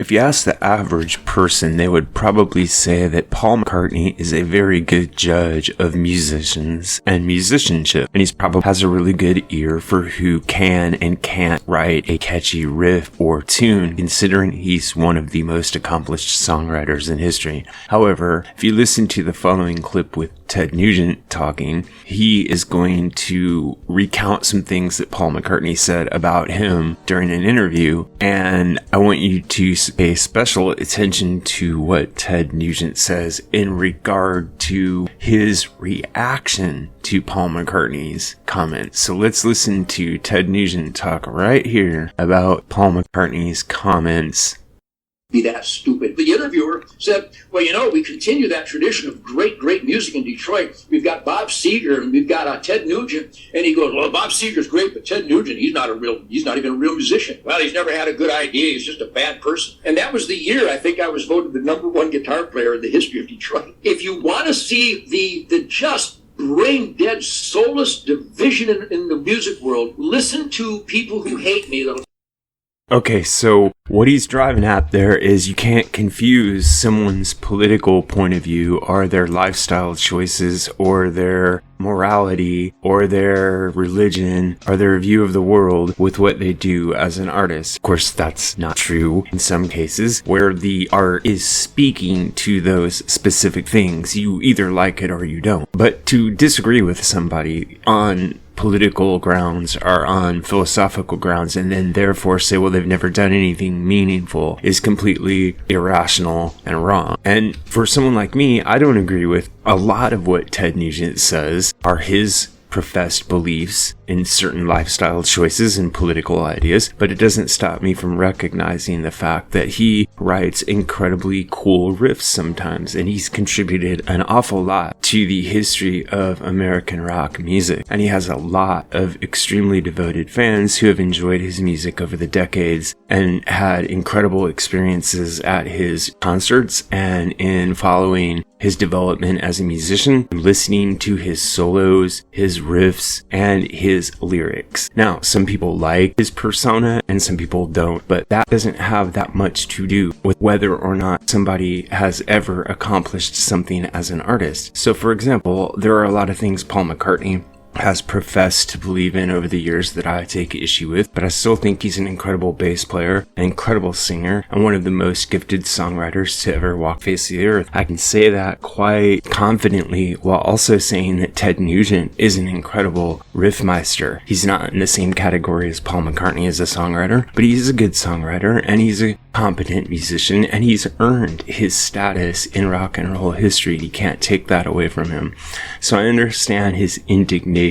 if you ask the average person, they would probably say that Paul McCartney is a very good judge of musicians and musicianship. And he's probably has a really good ear for who can and can't write a catchy riff or tune, considering he's one of the most accomplished songwriters in history. However, if you listen to the following clip with Ted Nugent talking, he is going to recount some things that Paul McCartney said about him during an interview, and I want you to pay special attention to what Ted Nugent says in regard to his reaction to Paul McCartney's comments. So let's listen to Ted Nugent talk right here about Paul McCartney's comments. Be that stupid. The interviewer said, well, we continue that tradition of great music in Detroit. We've got Bob Seger and we've got Ted Nugent. And he goes, well, Bob Seger's great, but Ted Nugent, he's not even a real musician. Well, he's never had a good idea. He's just a bad person. And that was the year I think I was voted the #1 guitar player in the history of Detroit. If you want to see the just brain-dead, soulless division in the music world, listen to people who hate me. Okay, so what he's driving at there is you can't confuse someone's political point of view or their lifestyle choices or their morality or their religion or their view of the world with what they do as an artist. Of course, that's not true in some cases where the art is speaking to those specific things. You either like it or you don't. But to disagree with somebody on political grounds or on philosophical grounds and then therefore say, well, they've never done anything meaningful is completely irrational and wrong. And for someone like me, I don't agree with a lot of what Ted Nugent says are his professed beliefs in certain lifestyle choices and political ideas, but it doesn't stop me from recognizing the fact that he writes incredibly cool riffs sometimes, and he's contributed an awful lot to the history of American rock music. And he has a lot of extremely devoted fans who have enjoyed his music over the decades and had incredible experiences at his concerts and in following his development as a musician, listening to his solos, his riffs, and his lyrics. Now, some people like his persona and some people don't, but that doesn't have that much to do with whether or not somebody has ever accomplished something as an artist. So, for example, there are a lot of things Paul McCartney has professed to believe in over the years that I take issue with, but I still think he's an incredible bass player, an incredible singer, and one of the most gifted songwriters to ever walk the face of the earth. I can say that quite confidently while also saying that Ted Nugent is an incredible riffmeister. He's not in the same category as Paul McCartney as a songwriter, but he's a good songwriter and he's a competent musician and he's earned his status in rock and roll history. You can't take that away from him. So I understand his indignation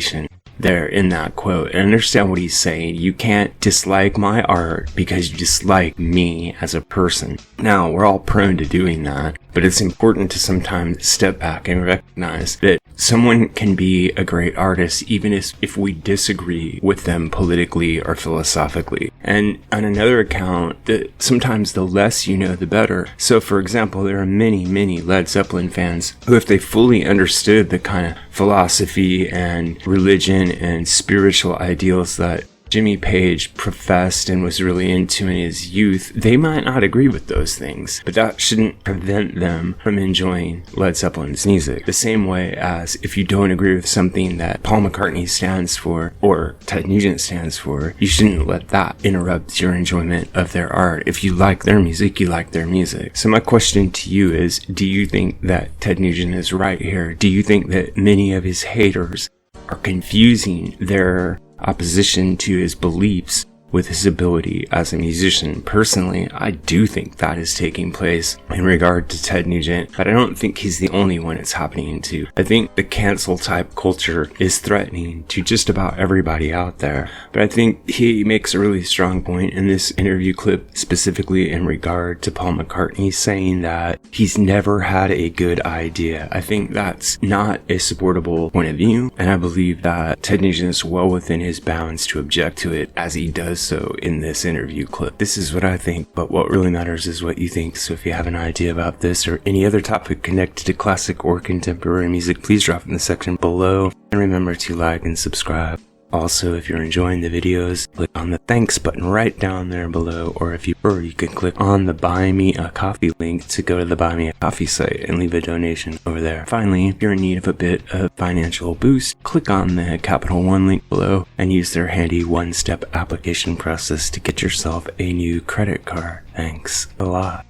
there in that quote. I understand what he's saying. You can't dislike my art because you dislike me as a person. Now, we're all prone to doing that, but it's important to sometimes step back and recognize that someone can be a great artist even if we disagree with them politically or philosophically. And on another account, that sometimes the less you know, the better. So, for example, there are many Led Zeppelin fans who, if they fully understood the kind of philosophy and religion and spiritual ideals that Jimmy Page professed and was really into in his youth, they might not agree with those things, but that shouldn't prevent them from enjoying Led Zeppelin's music. The same way as if you don't agree with something that Paul McCartney stands for or Ted Nugent stands for, you shouldn't let that interrupt your enjoyment of their art. If you like their music, you like their music. So my question to you is, do you think that Ted Nugent is right here? Do you think that many of his haters are confusing their opposition to his beliefs with his ability as a musician? Personally, I do think that is taking place in regard to Ted Nugent, but I don't think he's the only one it's happening to. I think the cancel type culture is threatening to just about everybody out there, but I think he makes a really strong point in this interview clip, specifically in regard to Paul McCartney, saying that he's never had a good idea. I think that's not a supportable point of view, and I believe that Ted Nugent is well within his bounds to object to it, as he does so in this interview clip. This is what I think, but what really matters is what you think. So if you have an idea about this or any other topic connected to classic or contemporary music, please drop in the section below, and remember to like and subscribe. Also, if you're enjoying the videos, click on the thanks button right down there below, or if you prefer, you can click on the Buy Me a Coffee link to go to the Buy Me a Coffee site and leave a donation over there. Finally, if you're in need of a bit of financial boost, click on the Capital One link below and use their handy one-step application process to get yourself a new credit card. Thanks a lot.